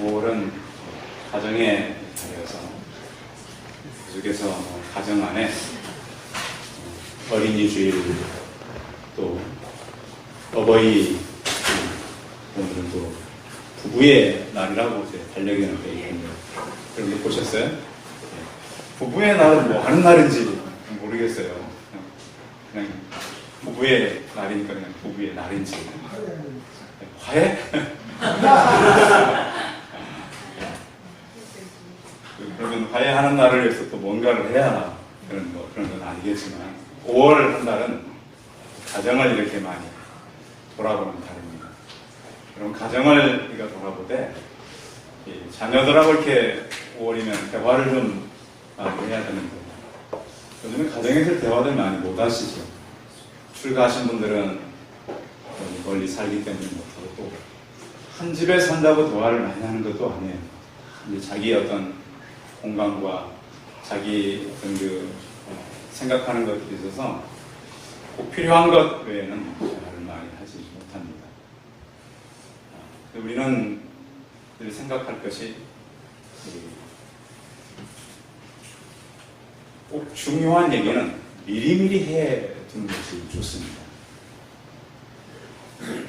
5월은 가정의 달이어서 계속해서 가정 안에 어린이 주일 또 어버이 오늘은 또 부부의 날이라고 제 달력에는 되어 있는데 그런 거 보셨어요? 부부의 날은 뭐 하는 날인지 모르겠어요. 그냥 부부의 날이니까 그냥 부부의 날인지 화해? 그러면 화해하는 날을 위해서 또 뭔가를 해야 그런 건 아니겠지만 5월 한 달은 가정을 이렇게 많이 돌아보는 달입니다. 그럼 가정을 우리가 돌아보되 자녀들하고 이렇게 5월이면 대화를 좀 많이 해야 되는데 요즘에 가정에서 대화를 많이 못 하시죠. 출가하신 분들은 멀리 살기 때문에 못하고 또 한 집에 산다고 대화를 많이 하는 것도 아니에요. 이제 자기 어떤 공간과 자기 어떤 생각하는 것들이 있어서 꼭 필요한 것 외에는 대화를 많이 하지 못합니다. 우리는 늘 생각할 것이 꼭 중요한 얘기는 미리미리 해 두는 것이 좋습니다.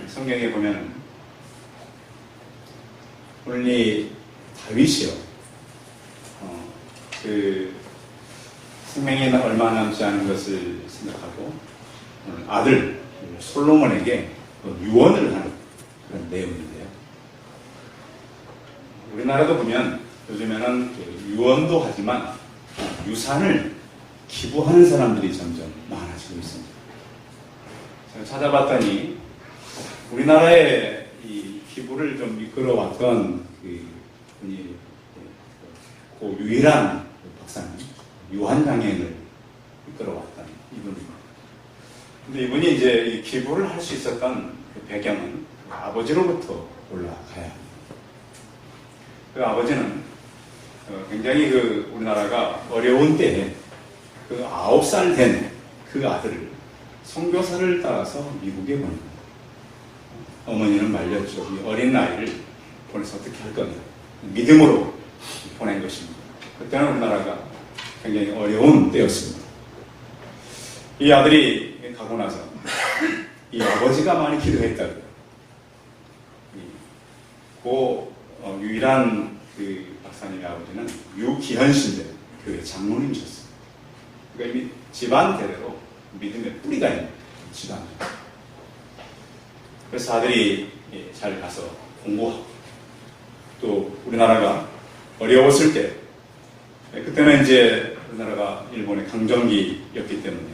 성경에 보면 오늘 다윗이요. 생명이 얼마 남지 않은 것을 생각하고 아들 솔로몬에게 유언을 하는 그런 내용인데요. 우리나라도 보면 요즘에는 유언도 하지만 유산을 기부하는 사람들이 점점 많아지고 있습니다. 제가 찾아봤더니 우리나라의 이 기부를 좀 이끌어왔던 분이 그 유일한 박사님 유한양행을 이끌어왔던 이분입니다. 근데 이분이 이제 이 기부를 할 수 있었던 그 배경은 아버지로부터 올라가야 합니다. 그 아버지는 굉장히 우리나라가 어려운 때에 9살 된 그 아들을 선교사를 따라서 미국에 보냅니다. 어머니는 말렸죠. 이 어린 나이를 보내서 어떻게 할 거냐. 믿음으로 보낸 것입니다. 그때는 우리나라가 굉장히 어려운 때였습니다. 이 아들이 가고 나서 이 아버지가 많이 기도했다고요. 유일한 박사님의 아버지는 유기현 씨인데 교회 장로님이셨어요. 그러니까 이미 집안 대대로 믿음의 뿌리가 있는 집안이에요. 그래서 아들이 잘 가서 공부하고 또 우리나라가 어려웠을 때 그때는 이제 우리나라가 일본의 강점기였기 때문에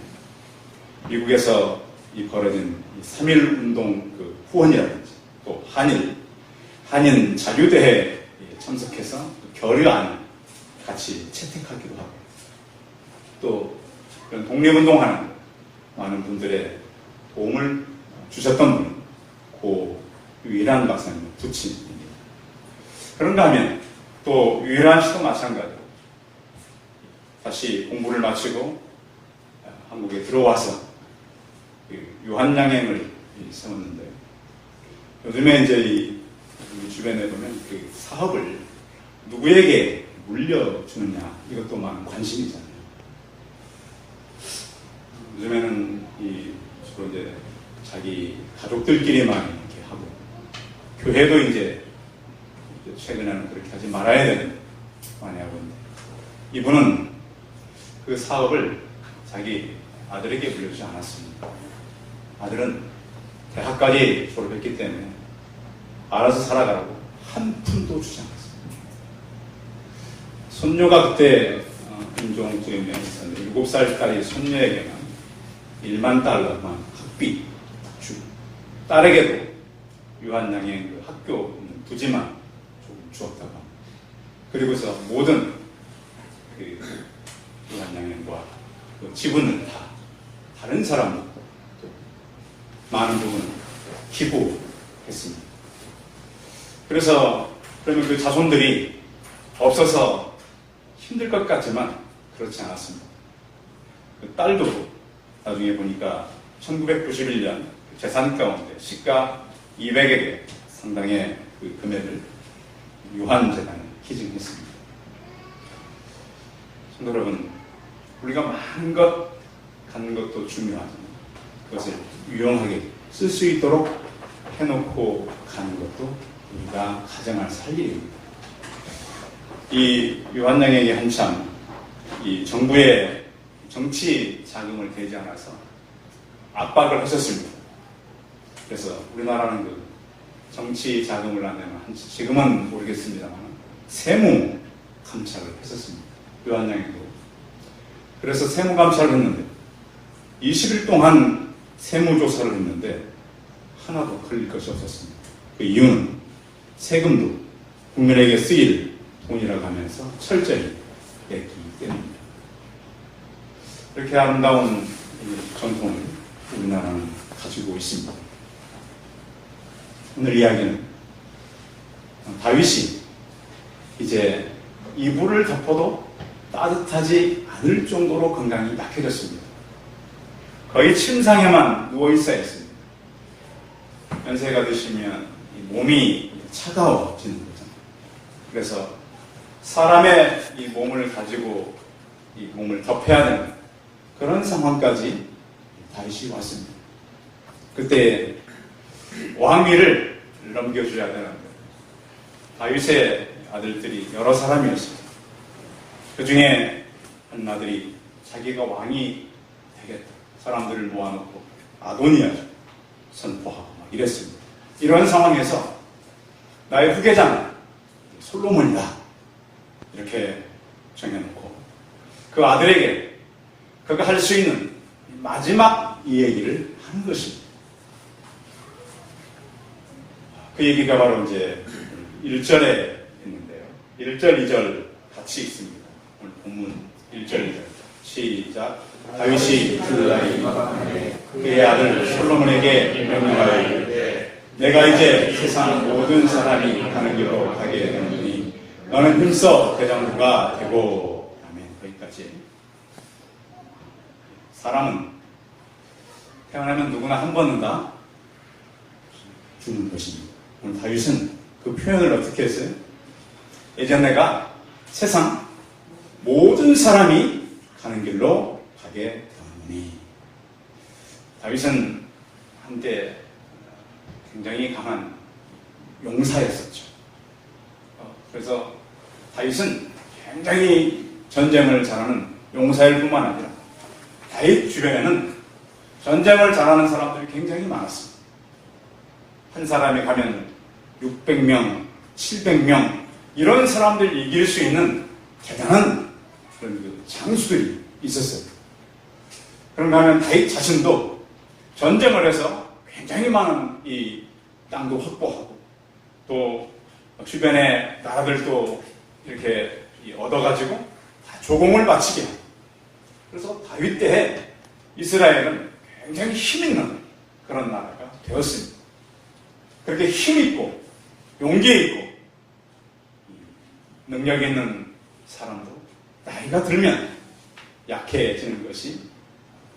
미국에서 벌어진 3.1 운동 후원이라든지 또 한인 자유대회에 참석해서 결의안을 같이 채택하기도 하고 또 그런 독립운동하는 많은 분들의 도움을 주셨던 분은 고 유일한 박사님 부친입니다. 그런가 하면 또 유일한 씨도 마찬가지로 다시 공부를 마치고 한국에 들어와서 유한양행을 세웠는데 요즘에 이제 우리 주변에 보면 사업을 누구에게 물려주느냐 이것도 많은 관심이잖아요. 요즘에는 주로 이제 자기 가족들끼리만 이렇게 하고 교회도 이제 최근에는 그렇게 하지 말아야 되는 많이 하고 있는데 이분은 그 사업을 자기 아들에게 물려주지 않았습니다. 아들은 대학까지 졸업했기 때문에 알아서 살아가라고 한 푼도 주지 않았습니다. 손녀가 그때 임종수임에 있었는데 7살짜리 손녀에게는 $10,000만 학비 주고 딸에게도 유한양행 학교 부지만 조금 주었다고 합니다. 그리고서 모든 유한양행과 지분을 다 다른 사람도 많은 부분을 기부했습니다. 그래서 그러면 그 자손들이 없어서 힘들 것 같지만 그렇지 않았습니다. 그 딸도 나중에 보니까 1991년 재산 가운데 시가 200억의 상당의 금액을 유한재단을 기증했습니다. 성도 여러분, 우리가 많은 것 갖는 것도 중요하지만 그것을 유용하게 쓸 수 있도록 해놓고 가는 것도 우리가 가정할 살 일입니다. 이 유한양에게 한참 이 정부의 정치 자금을 대지 않아서 압박을 하셨습니다. 그래서 우리나라는 그 정치 자금을 안 내면 지금은 모르겠습니다만 세무 감찰을 했었습니다. 유한양에도. 그래서 세무 감찰을 했는데 20일 동안 세무 조사를 했는데 하나도 걸릴 것이 없었습니다. 그 이유는 세금도 국민에게 쓰일 돈이라고 하면서 철저히 냈기 때문입니다. 이렇게 아름다운 전통을 우리나라는 가지고 있습니다. 오늘 이야기는 다윗이 이제 이불을 덮어도 따뜻하지 않을 정도로 건강이 약해졌습니다. 거의 침상에만 누워 있어야 했습니다. 연세가 드시면 몸이 차가워지는 거죠. 그래서 사람의 이 몸을 가지고 이 몸을 덮여야 되는 그런 상황까지 다윗이 왔습니다. 그때 왕위를 넘겨줘야 되는데 다윗의 아들들이 여러 사람이었습니다. 그 중에 한 아들이 자기가 왕이 되겠다. 사람들을 모아놓고 아도니아를 선포하고 막 이랬습니다. 이런 상황에서 나의 후계자는 솔로몬이다. 이렇게 정해놓고 그 아들에게 그가 할 수 있는 마지막 이 얘기를 하는 것입니다. 그 얘기가 바로 이제 1절에 있는데요. 1절, 2절 같이 있습니다. 오늘 본문 1절, 2절. 시작. 다윗이 그날이 그의 아들 솔로몬에게 명령하여 이르되 내가 이제 세상 모든 사람이 가는 길로 가게 되느니 너는 힘써 대장부가 되고. 아멘. 거기까지. 사람은 태어나면 누구나 한 번은 다 죽는 것입니다. 오늘 다윗은 그 표현을 어떻게 했어요? 예전 내가 세상 모든 사람이 가는 길로 가게 되었느니. 다윗은 한때 굉장히 강한 용사였었죠. 그래서 다윗은 굉장히 전쟁을 잘하는 용사일 뿐만 아니라 다윗 주변에는 전쟁을 잘하는 사람들이 굉장히 많았습니다. 한 사람이 가면 600명, 700명 이런 사람들을 이길 수 있는 대단한 그런 그 장수들이 있었어요. 그런가 하면 다윗 자신도 전쟁을 해서 굉장히 많은 이 땅도 확보하고 또 주변의 나라들도 이렇게 얻어가지고 다 조공을 바치게 하고. 그래서 다윗 때에 이스라엘은 굉장히 힘있는 그런 나라가 되었습니다. 그렇게 힘있고 용기 있고 능력 있는 사람도 나이가 들면 약해지는 것이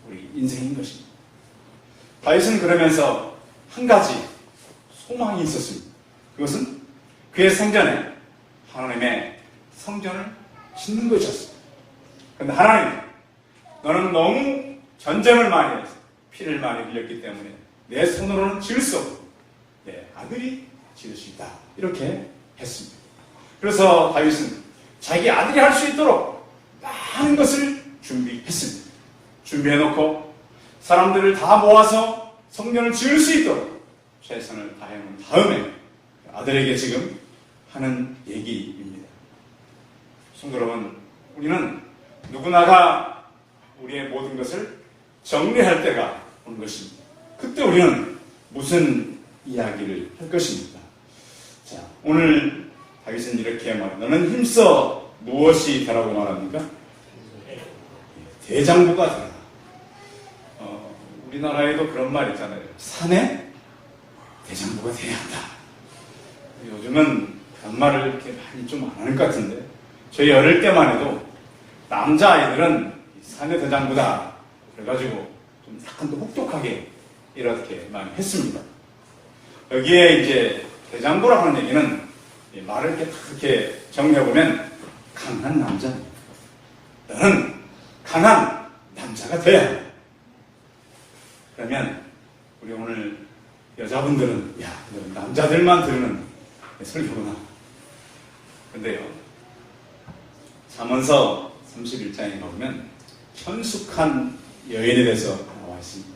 우리 인생인 것입니다. 다윗은 그러면서 한 가지 소망이 있었습니다. 그것은 그의 생전에 하나님의 성전을 짓는 것이었습니다. 그런데 하나님, 너는 너무 전쟁을 많이 해서 피를 많이 흘렸기 때문에 내 손으로는 지을 수 없고 내 아들이 지을 수 있다. 이렇게 했습니다. 그래서 다윗은 자기 아들이 할 수 있도록 많은 것을 준비했습니다. 준비해놓고 사람들을 다 모아서 성전을 지을 수 있도록 최선을 다해놓은 다음에 아들에게 지금 하는 얘기입니다. 성도 여러분, 우리는 누구나가 우리의 모든 것을 정리할 때가 온 것입니다. 그때 우리는 무슨 이야기를 할 것입니까? 자, 오늘 다윗은 이렇게 말합니다. 너는 힘써 무엇이 되라고 말합니까? 대장부가 되라. 우리나라에도 그런 말 있잖아요. 산에 대장부가 돼야 한다. 요즘은 그런 말을 이렇게 많이 좀 안 하는 것 같은데, 저희 어릴 때만 해도 남자아이들은 산의 대장부다. 그래가지고 좀 약간 더 혹독하게 이렇게 많이 했습니다. 여기에 이제 대장부라고 하는 얘기는 이 말을 이렇게 정리해보면 강한 남자입니다. 너는 강한 남자가 돼야 해. 그러면 우리 오늘 여자분들은 야, 남자들만 들으는 설교구나. 근데요, 잠언서 31장에 가보면 현숙한 여인에 대해서 나와 있습니다.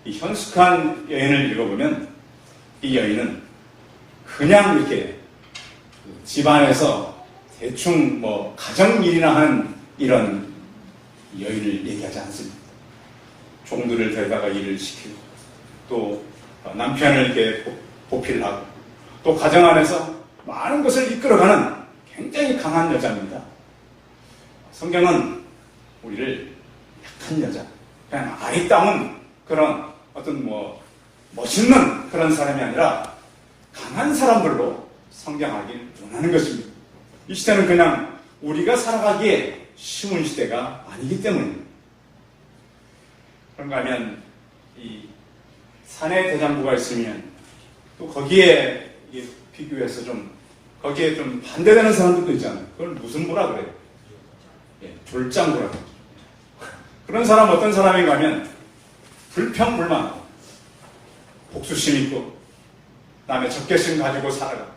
이 현숙한 여인을 읽어보면 이 여인은 그냥 이렇게 집안에서 대충 뭐 가정일이나 하는 이런 여인을 얘기하지 않습니다. 종들을 데려다가 일을 시키고 또 남편을 이렇게 보필을 하고 또 가정 안에서 많은 것을 이끌어가는 굉장히 강한 여자입니다. 성경은 우리를 약한 여자, 그냥 아리따운 그런 어떤 뭐 멋있는 그런 사람이 아니라 강한 사람들로 성장하길 원하는 것입니다. 이 시대는 그냥 우리가 살아가기에 쉬운 시대가 아니기 때문입니다. 그런가 하면 이 사내 대장부가 있으면 또 거기에 비교해서 거기에 좀 반대되는 사람들도 있잖아요. 그걸 무슨 부라 그래요? 예, 졸장부라 그래요. 그런 사람 어떤 사람인가 하면 불평불만, 복수심 있고 남의 적개심 가지고 살아가.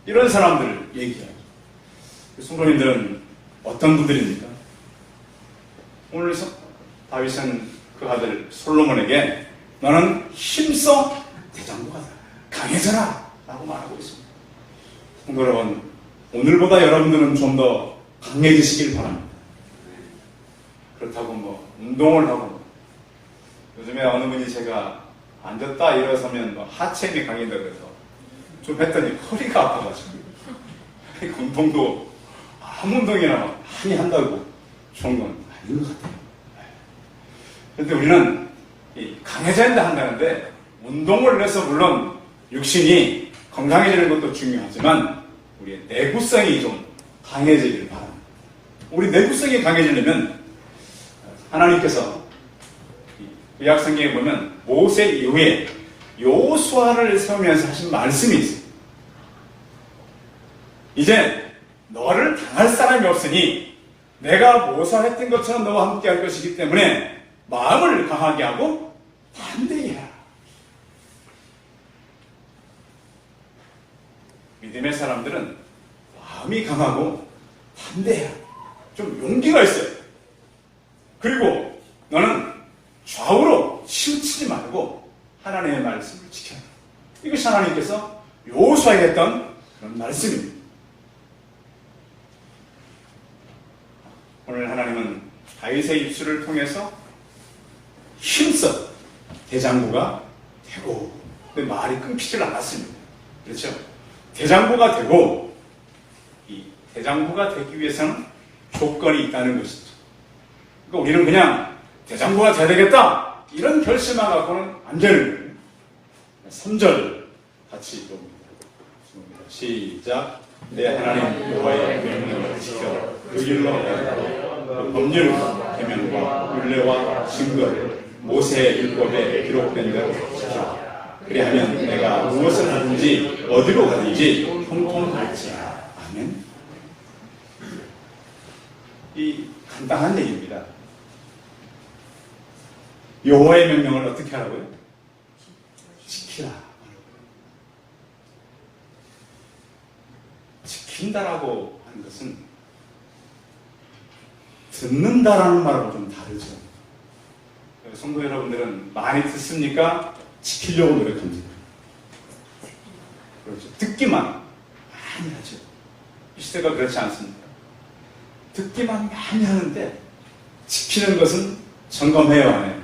이런 사람들을 얘기해요. 성도님들은 어떤 분들입니까? 오늘 다윗은 그 아들 솔로몬에게 너는 힘써 대장부가 되라. 강해져라. 라고 말하고 있습니다. 성도 여러분, 오늘보다 여러분들은 좀 더 강해지시길 바랍니다. 그렇다고 뭐 운동을 하고 요즘에 어느 분이 제가 앉았다 일어서면 뭐 하체힘이 강해진다고 해서 좀 했더니 허리가 아파가지고 운동도 아무 운동이나 많이 한다고 좋은 건 아닌 것 같아요. 그런데 우리는 강해져야 한다는데 운동을 해서 물론 육신이 건강해지는 것도 중요하지만 우리의 내구성이 좀 강해지길 바랍니다. 우리 내구성이 강해지려면 하나님께서 구약성경에 보면 모세 이후에 여호수아를 세우면서 하신 말씀이 있어요. 이제 너를 당할 사람이 없으니 내가 모살했던 것처럼 너와 함께 할 것이기 때문에 마음을 강하게 하고 담대해라. 믿음의 사람들은 마음이 강하고 담대해라. 좀 용기가 있어요. 그리고 너는 좌우로 치우치지 말고 하나님의 말씀을 지켜라. 이것이 하나님께서 여호수아에게 했던 그런 말씀입니다. 오늘 하나님은 다윗의 입술을 통해서 힘써 대장부가 되고, 근데 말이 끊기질 않았습니다. 그렇죠? 대장부가 되고, 이 대장부가 되기 위해서는 조건이 있다는 것이죠. 그러니까 우리는 그냥 대장부가 돼야 되겠다 이런 결심만 갖고는 안 되는 거예요. 3절 같이 봅니다. 시작. 내 하나님 여호와의 명령을 지켜 그 길로 그 법률과 계명과 율례와 증거를 모세의 율법에 기록된 대로 지켜. 그리하면 내가 무엇을 하든지 어디로 가든지 형통할지라. 아멘. 이 간단한 얘기입니다. 여호와의 명령을 어떻게 하라고요? 지키라. 지킨다라고 하는 것은 듣는다라는 말하고 좀 다르죠. 성도 여러분들은 많이 듣습니까? 지키려고 노력합니다. 그렇죠. 듣기만 많이 하죠. 이 시대가 그렇지 않습니까? 듣기만 많이 하는데 지키는 것은 점검해요, 안 해요?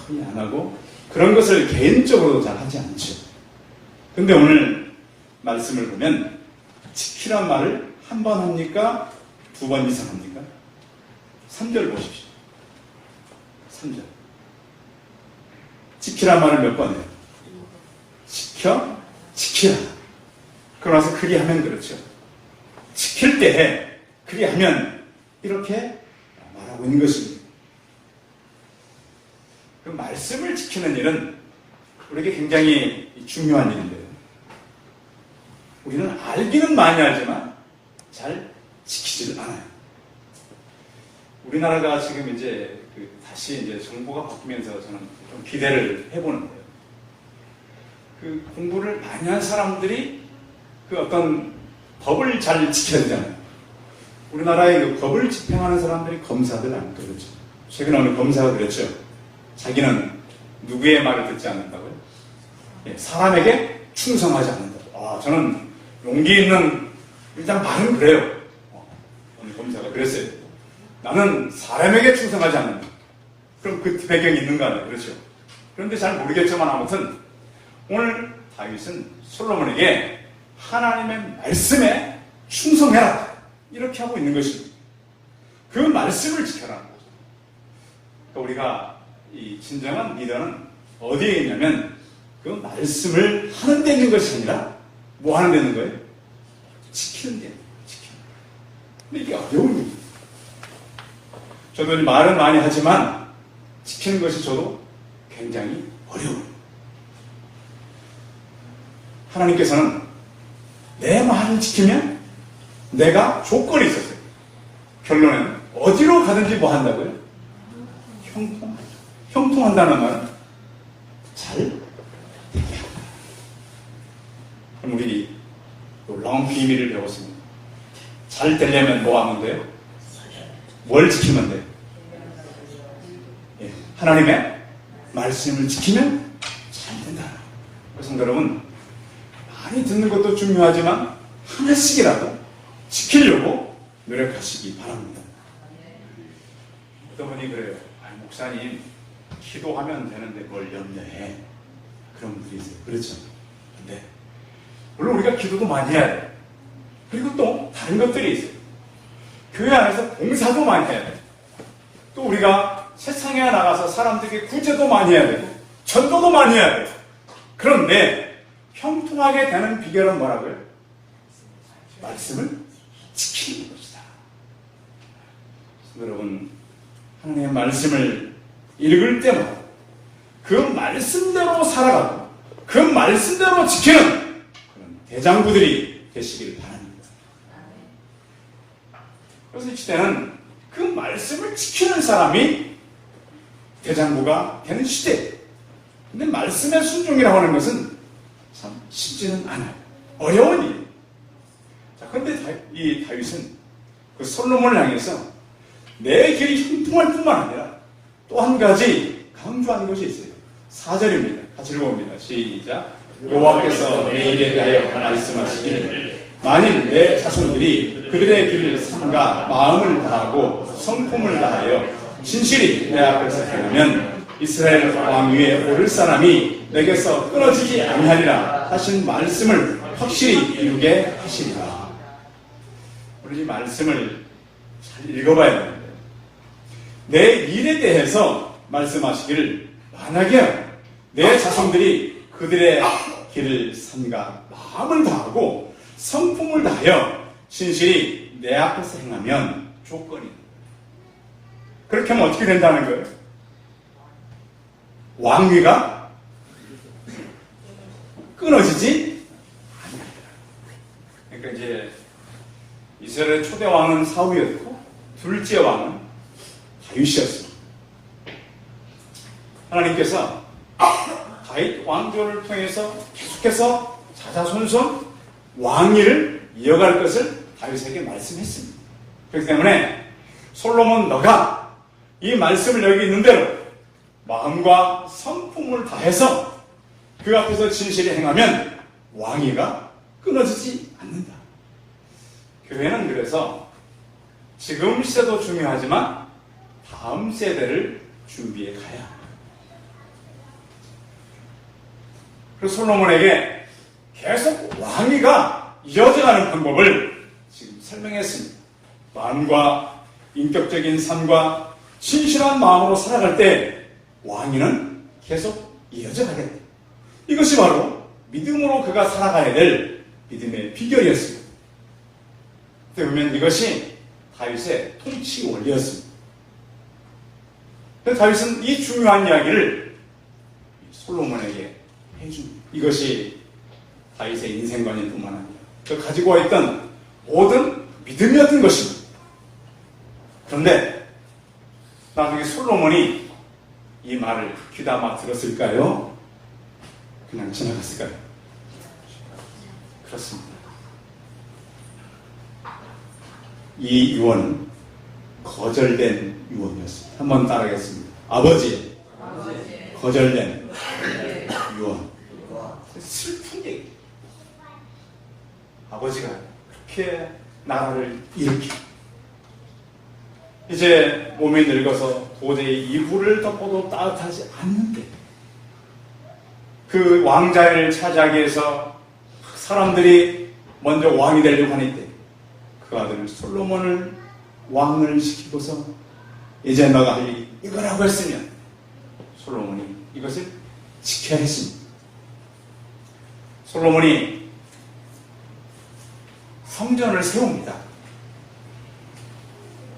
거의 안 하고 그런 것을 개인적으로도 잘 하지 않죠. 근데 오늘 말씀을 보면 지키란 말을 한 번 합니까? 2번 이상 합니까? 3절 보십시오. 3절. 지키란 말을 몇 번 해요? 지켜, 지키라. 그러고 나서 그리하면 그렇죠. 지킬 때 해. 그리하면 이렇게 말하고 있는 것입니다. 그 말씀을 지키는 일은 우리에게 굉장히 중요한 일인데요. 우리는 알기는 많이 알지만 잘 지키지를 않아요. 우리나라가 지금 이제 다시 이제 정부가 바뀌면서 저는 좀 기대를 해보는데요. 공부를 많이 한 사람들이 어떤 법을 잘 지켜야 되잖아요. 우리나라의 법을 집행하는 사람들이 검사들 아닙니까? 그렇죠. 최근에 어느 검사가 그랬죠. 자기는 누구의 말을 듣지 않는다고요? 예, 사람에게 충성하지 않는다고. 저는 용기 있는 일단 말은 그래요. 어느 검사가 그랬어요. 나는 사람에게 충성하지 않는다. 그럼 그 배경이 있는가 하네요. 그렇죠. 그런데 잘 모르겠지만 아무튼 오늘 다윗은 솔로몬에게 하나님의 말씀에 충성해라 이렇게 하고 있는 것입니다. 그 말씀을 지켜라는 거죠. 그러니까 우리가 이 진정한 리더는 어디에 있냐면 그 말씀을 하는 데 있는 것이 아니라 뭐 하는 데 있는 거예요? 지키는 데 있는 거예요. 지키는 데. 근데 이게 어려운 일이에요. 저도 말은 많이 하지만 지키는 것이 저도 굉장히 어려워요. 하나님께서는 내 말을 지키면 내가 조건이 있었어요. 결론은 어디로 가든지 뭐 한다고요? 형통한다. 형통한다는 말은 잘 되게 한다. 그럼 우리 놀라운 비밀을 배웠습니다. 잘 되려면 뭐 하면 돼요? 뭘 지키면 돼요? 예, 하나님의 말씀을 지키면 잘 된다. 그래서 여러분 많이 듣는 것도 중요하지만 하나씩이라도 지키려고 노력하시기 바랍니다. 어떤 분이 그래요. 목사님 기도하면 되는데 뭘 염려해. 그런 분들이 있어요. 그렇죠. 근데 물론 우리가 기도도 많이 해야 돼요. 그리고 또 다른 것들이 있어요. 교회 안에서 봉사도 많이 해야 돼요. 또 우리가 세상에 나가서 사람들에게 구제도 많이 해야 되고 전도도 많이 해야 돼요. 그런데 형통하게 되는 비결은 뭐라고요? 말씀을 지키는 것이다. 여러분 하나님의 말씀을 읽을 때마다 그 말씀대로 살아가고 그 말씀대로 지키는 그런 대장부들이 되시길 바랍니다. 그래서 이 시대는 그 말씀을 지키는 사람이 대장부가 되는 시대예요. 근데 말씀의 순종이라고 하는 것은 참 쉽지는 않아요. 어려운 일이에요. 자, 근데 이 다윗은 그 솔로몬을 향해서 내 길이 형통할 뿐만 아니라 또 한 가지 강조하는 것이 있어요. 4절입니다. 같이 읽어봅니다. 시작. 여호와께서 내 일에 대하여 말씀하시기를 만일 내 자손들이 그들의 길을 삼가 마음을 다하고 성품을 다하여 진실이 내 앞에서 행하면 이스라엘 왕 위에 오를 사람이 내게서 끊어지지 아니하리라 하신 말씀을 확실히 이루게 하시리라. 우리 이 말씀을 잘 읽어봐야 되는데 내 일에 대해서 말씀하시기를 만약에 내 자손들이 그들의 길을 삼가 마음을 다하고 성품을 다하여 신실히 내 앞에서 행하면 조건이 그렇게 하면 어떻게 된다는 거예요? 왕위가 끊어지지 않는다. 그러니까 이제 이스라엘의 초대 왕은 사울이었고 둘째 왕은 다윗이었습니다. 하나님께서 다윗 왕조를 통해서 계속해서 자자손손 왕위를 이어갈 것을 다윗에게 말씀했습니다. 그렇기 때문에 솔로몬 너가 이 말씀을 여기 있는 대로 마음과 성품을 다해서 그 앞에서 진실히 행하면 왕위가 끊어지지 않는다. 교회는 그래서 지금 시대도 중요하지만 다음 세대를 준비해 가야 합니다. 그래서 솔로몬에게 계속 왕위가 이어져가는 방법을 지금 설명했습니다. 마음과 인격적인 삶과 신실한 마음으로 살아갈 때 왕위는 계속 이어져 가겠다. 이것이 바로 믿음으로 그가 살아가야 될 믿음의 비결이었습니다. 그러면 이것이 다윗의 통치 원리였습니다. 그래서 다윗은 이 중요한 이야기를 솔로몬에게 해줍니다. 이것이 다윗의 인생관일 뿐만 아니라 가지고 있던 모든 믿음이었던 것입니다. 그런데 나중에 솔로몬이 이 말을 귀담아 들었을까요? 그냥 지나갔을까요? 그렇습니다. 이 유언은 거절된 유언이었습니다. 한번 따라하겠습니다. 아버지의 거절된 유언. 슬픈 얘기. 아버지가 그렇게 나라를 일으키고 이제 몸이 늙어서 도저히 이불을 덮어도 따뜻하지 않는데 그 왕자를 차지하기 위해서 사람들이 먼저 왕이 되려고 하니 때 그 아들 솔로몬을 왕을 시키고서 이제 너가 할 일이 이거라고 했으면 솔로몬이 이것을 지켜야 했습니다. 솔로몬이 성전을 세웁니다.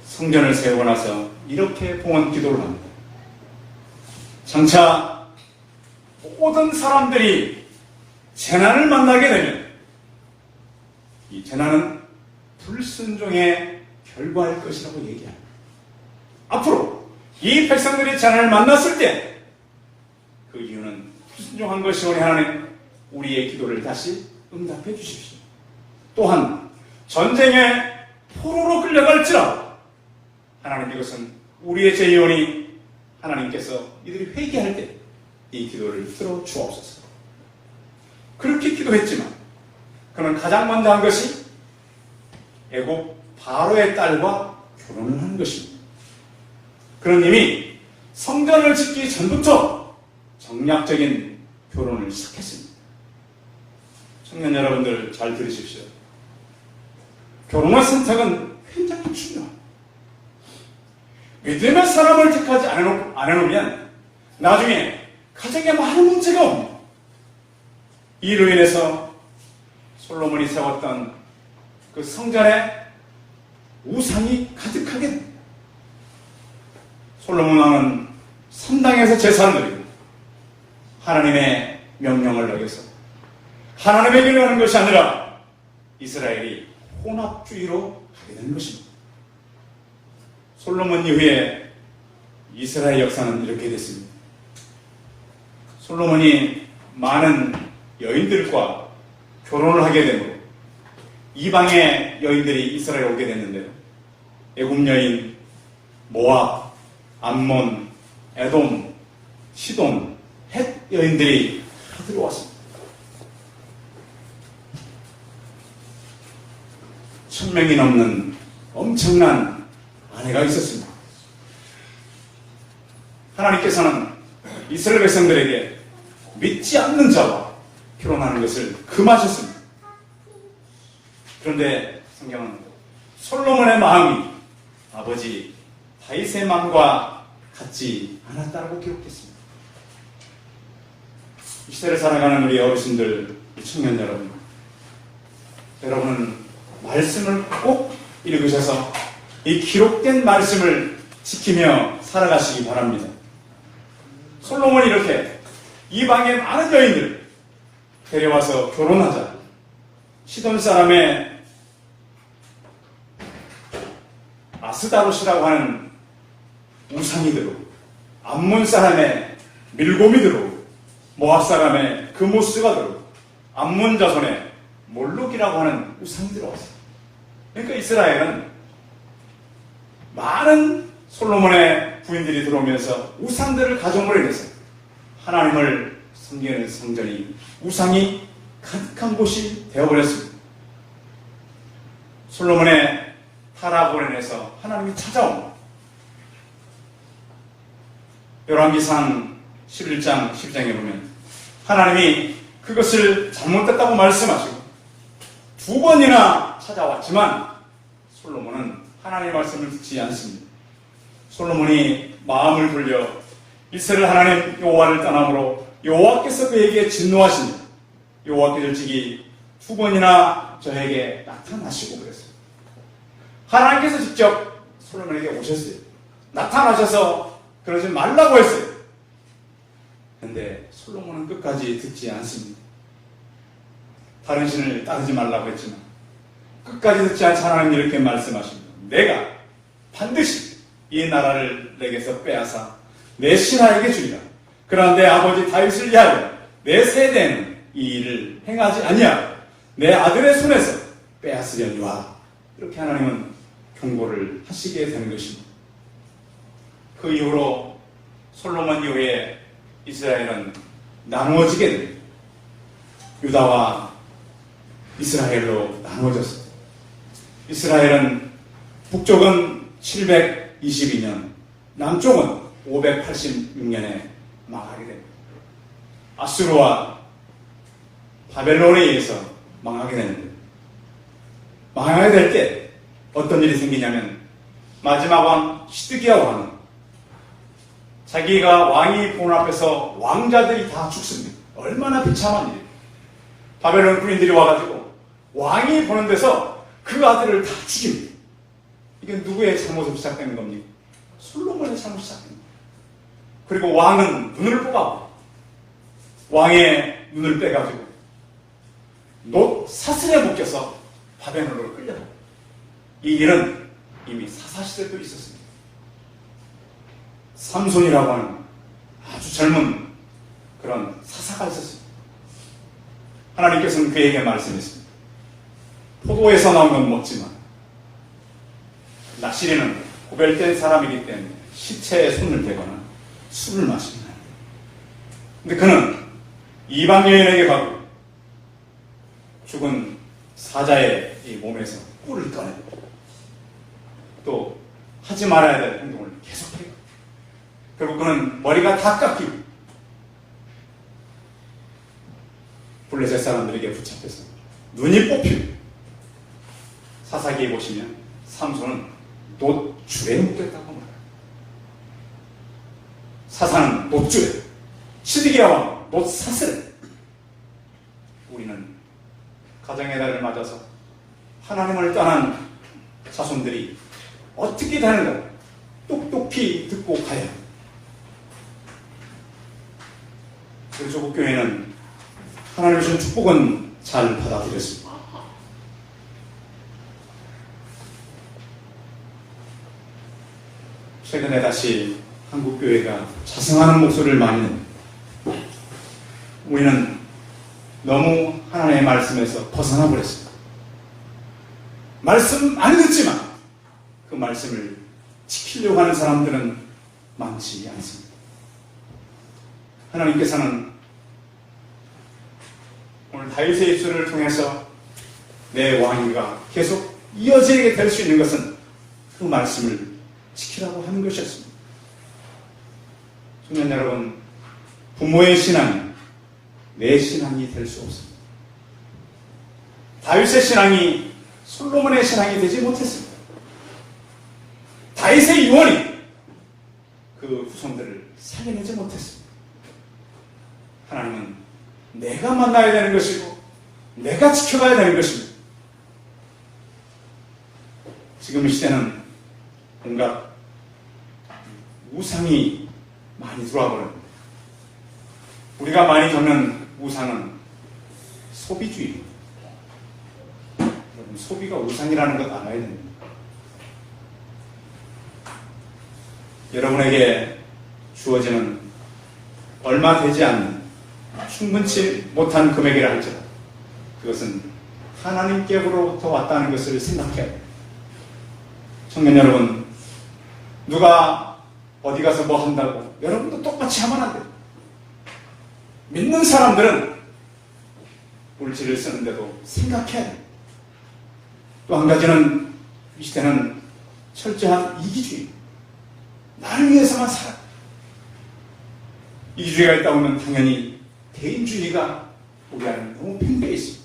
성전을 세우고 나서 이렇게 봉헌 기도를 합니다. 장차 모든 사람들이 재난을 만나게 되면 이 재난은 불순종의 결과일 것이라고 얘기합니다. 앞으로 이 백성들이 재난을 만났을 때 그 이유는 불순종한 것이오니 하나님 우리의 기도를 다시 응답해 주십시오. 또한 전쟁에 포로로 끌려갈지라도 하나님 이것은 우리의 죄이오니 하나님께서 이들이 회개할 때 이 기도를 들어 주옵소서. 그렇게 기도했지만 그는 가장 먼저 한 것이 애굽 바로의 딸과 결혼을 하는 것입니다. 그는 이미 성전을 짓기 전부터 정략적인 결혼을 시작했습니다. 청년 여러분들 잘 들으십시오. 결혼의 선택은 굉장히 중요합니다. 믿음의 사람을 택하지 않아놓으면 나중에 가정에 많은 문제가 옵니다. 이로 인해서 솔로몬이 세웠던 그 성전에 우상이 가득하게 됩니다. 솔로몬 왕은 성당에서 제사를 드리고 하나님의 명령을 어겨서 하나님의 길을 하는 것이 아니라 이스라엘이 혼합주의로 하게 된 것입니다. 솔로몬 이후에 이스라엘 역사는 이렇게 됐습니다. 솔로몬이 많은 여인들과 결혼을 하게 되므로 이방의 여인들이 이스라엘에 오게 됐는데요. 애굽 여인, 모압, 암몬, 에돔, 시돈, 헷 여인들이 다 들어왔습니다. 1000명이 넘는 엄청난 아내가 있었습니다. 하나님께서는 이스라엘 백성들에게 믿지 않는 자와 결혼하는 것을 금하셨습니다. 그런데 성경은 솔로몬의 마음이 아버지 다윗의 마음과 같지 않았다고 기록했습니다. 이 시대를 살아가는 우리 어르신들, 청년 여러분, 여러분은 말씀을 꼭 읽으셔서 이 기록된 말씀을 지키며 살아가시기 바랍니다. 솔로몬이 이렇게 이방의 많은 여인들 데려와서 결혼하자. 시돈 사람의 아스다롯이라고 하는 우상이 들어오고 암몬 사람의 밀곰이 들어오고 모압 사람의 그모스가 들어오고 암몬 자손의 몰록이라고 하는 우상이 들어왔어요. 그러니까 이스라엘은 많은 솔로몬의 부인들이 들어오면서 우상들을 가정으로 인해서 하나님을 섬기는 성전이 우상이 가득한 곳이 되어버렸습니다. 솔로몬의 타락으로 인해서 하나님이 찾아옵니다. 열왕기상 11장 12장에 보면 하나님이 그것을 잘못됐다고 말씀하시고 2번이나 찾아왔지만 솔로몬은 하나님의 말씀을 듣지 않습니다. 솔로몬이 마음을 돌려 이스라엘 하나님 여호와를 떠남으로 여호와께서 그에게 진노하십니다. 여호와께서 일찍이 2번이나 저에게 나타나시고 그랬어요. 하나님께서 직접 솔로몬에게 오셨어요. 나타나셔서 그러지 말라고 했어요. 그런데 솔로몬은 끝까지 듣지 않습니다. 다른 신을 따르지 말라고 했지만 끝까지 듣지 않은 하나님 이렇게 말씀하십니다. 내가 반드시 이 나라를 내게서 빼앗아 내 신하에게 주리라. 그러나 내 아버지 다윗을 위하여 내 세대는 이 일을 행하지 아니하고 내 아들의 손에서 빼앗으려니와. 이렇게 하나님은 경고를 하시게 되는 것입니다. 그 이후로 솔로몬 이후에 이스라엘은 나누어지게 됩니다. 유다와 이스라엘로 나누어졌습니다. 이스라엘은 북쪽은 722년, 남쪽은 586년에 망하게 됩니다. 아수르와 바벨론에 의해서 망하게 되는데, 망하게 될 때 어떤 일이 생기냐면 마지막 왕 시드기야 왕은 자기가 왕이 보는 앞에서 왕자들이 다 죽습니다. 얼마나 비참한 일이에요. 바벨론 군인들이 와가지고 왕이 보는 데서 그 아들을 다 죽입니다. 이게 누구의 잘못으로 시작되는 겁니까? 솔로몬의 잘못이 시작됩니다. 그리고 왕은 눈을 뽑아 왕의 눈을 빼가지고 놋 사슬에 묶여서 바벨론으로 끌려가. 이 일은 이미 사사시대 때 있었습니다. 삼손이라고 하는 아주 젊은 그런 사사가 있었습니다. 하나님께서는 그에게 말씀했습니다. 포도에서 나온 건 먹지만 나시리는 고별된 사람이기 때문에 시체에 손을 대거나 술을 마시면 안 돼요. 근데 그는 이방 여인에게 가고 죽은 사자의 이 몸에서 꿀을 꺼내고 또 하지 말아야 될 행동을 계속해요. 결국 그는 머리가 다 깎이고 블레셋 사람들에게 붙잡혀서 눈이 뽑히고, 사사기에 보시면 삼손은 놋줄에 묶였다고 말해요. 사사는 놋줄에, 시드기야 왕은 놋사슬에. 우리는 가정의 달을 맞아서 하나님을 떠난 자손들이 어떻게 되는가 똑똑히 듣고 가야 합니다. 우리 조국교회는 하나님의 주신 축복은 잘 받아들였습니다. 최근에 다시 한국교회가 자성하는 목소리를 많이 냅니다. 우리는 너무 하나님의 말씀에서 벗어나 버렸습니다. 말씀 안 듣지만 그 말씀을 지키려고 하는 사람들은 많지 않습니다. 하나님께서는 오늘 다윗의 입술을 통해서 내 왕위가 계속 이어지게 될 수 있는 것은 그 말씀을 지키라고 하는 것이었습니다. 청년 여러분, 부모의 신앙이 내 신앙이 될 수 없습니다. 다윗의 신앙이 솔로몬의 신앙이 되지 못했습니다. 다윗의 유언이 그 후손들을 살려내지 못했습니다. 하나님은 내가 만나야 되는 것이고 내가 지켜가야 되는 것입니다. 지금 이 시대는 온갖 우상이 많이 들어와 버립니다. 우리가 많이 겪는 우상은 소비주의입니다. 여러분, 소비가 우상이라는 것 알아야 됩니다. 여러분에게 주어지는 얼마 되지 않는 충분치 못한 금액이라 할지라도 그것은 하나님께로부터 왔다는 것을 생각해야 합니다. 청년 여러분, 누가 어디 가서 뭐 한다고 여러분도 똑같이 하면 안 돼요. 믿는 사람들은 물질을 쓰는데도 생각해야 돼요. 또 한 가지는 이 시대는 철저한 이기주의. 나를 위해서만 살아. 이기주의가 있다 보면 당연히 개인주의가 우리 안에 너무 팽배해 있습니다.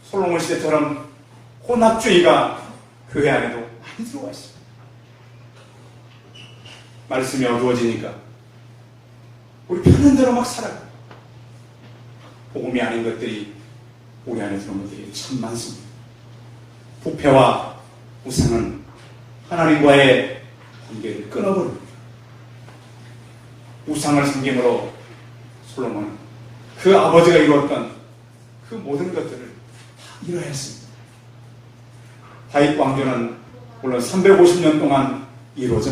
솔로몬 시대처럼 혼합주의가 교회 안에도 많이 들어와 있습니다. 말씀이 어두워지니까 우리 편한 대로 막 살아요. 복음이 아닌 것들이 우리 안에 들어온 것들이 참 많습니다. 부패와 우상은 하나님과의 관계를 끊어버립니다. 우상을 섬김으로 솔로몬은 그 아버지가 이루었던 그 모든 것들을 다 이루었습니다. 다윗 왕조는 물론 350년 동안 이루어져,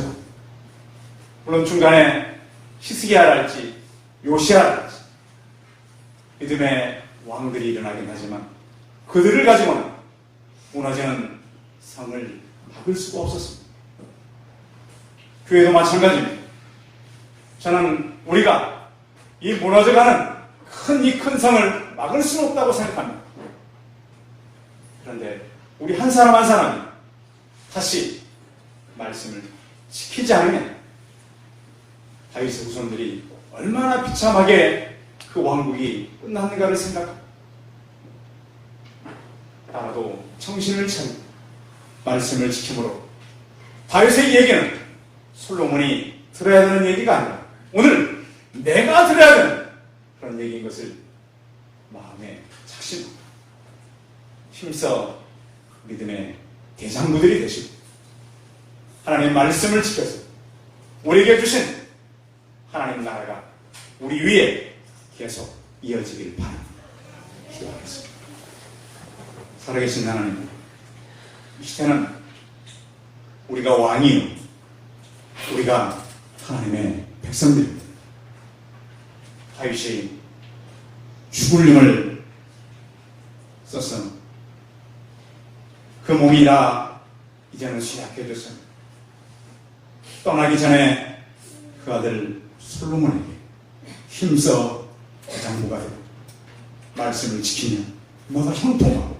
물론 중간에 히스기야랄지 요시야랄지 믿음의 왕들이 일어나긴 하지만 그들을 가지고는 무너지는 성을 막을 수가 없었습니다. 교회도 마찬가지입니다. 저는 우리가 이 무너져가는 이 큰 성을 막을 수는 없다고 생각합니다. 그런데 우리 한 사람 한 사람이 다시 말씀을 지키지 않으면 다윗의 후손들이 얼마나 비참하게 그 왕국이 끝났는가를 생각합니다. 나라도 정신을 차리고 말씀을 지킴으로 다윗의 얘기는 솔로몬이 들어야 되는 얘기가 아니라 오늘 내가 들어야 되는 그런 얘기인 것을 마음에 착신 힘써 믿음의 대장부들이 되시고 하나님의 말씀을 지켜서 우리에게 주신 하나님 나라가 우리 위에 계속 이어지길 바랍니다. 기도하겠습니다. 살아계신 하나님, 이 시대는 우리가 왕이요, 우리가 하나님의 백성들입니다. 다윗이 죽을 힘을 썼어. 그 몸이 다 이제는 쇠약해졌어. 떠나기 전에 그 아들 솔로몬에게 힘써 대장부가 되고 말씀을 지키며 너가 형통하고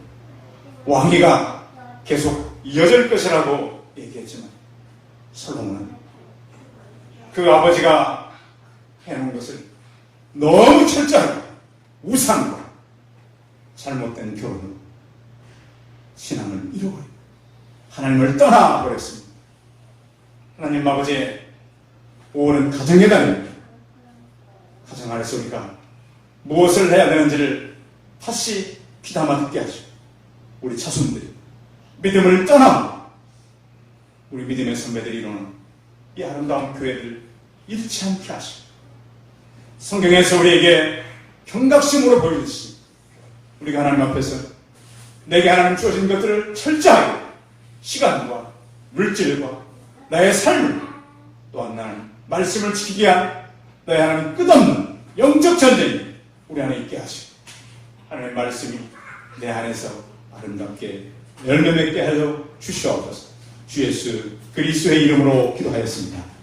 왕위가 계속 이어질 것이라고 얘기했지만 솔로몬은 그 아버지가 해놓은 것을 너무 철저하게 우상과 잘못된 교훈으로 신앙을 잃어버리고 하나님을 떠나버렸습니다. 하나님 아버지의 5월은 가정의 달입니다. 가정 안에서 우리가 무엇을 해야 되는지를 다시 귀담아 듣게 하시고 우리 자손들이 믿음을 떠나고 우리 믿음의 선배들이 이루는 이 아름다운 교회를 잃지 않게 하시고 성경에서 우리에게 경각심으로 보여주시고 우리가 하나님 앞에서 내게 하나님 주어진 것들을 철저하게 시간과 물질과 나의 삶을 또한 나는 말씀을 지키기 위한 나의 하나님 끝없는 영적 전쟁이 우리 안에 있게 하시고 하나님의 말씀이 내 안에서 아름답게 열매 맺게 하여 주시옵소서. 주 예수 그리스도의 이름으로 기도하였습니다.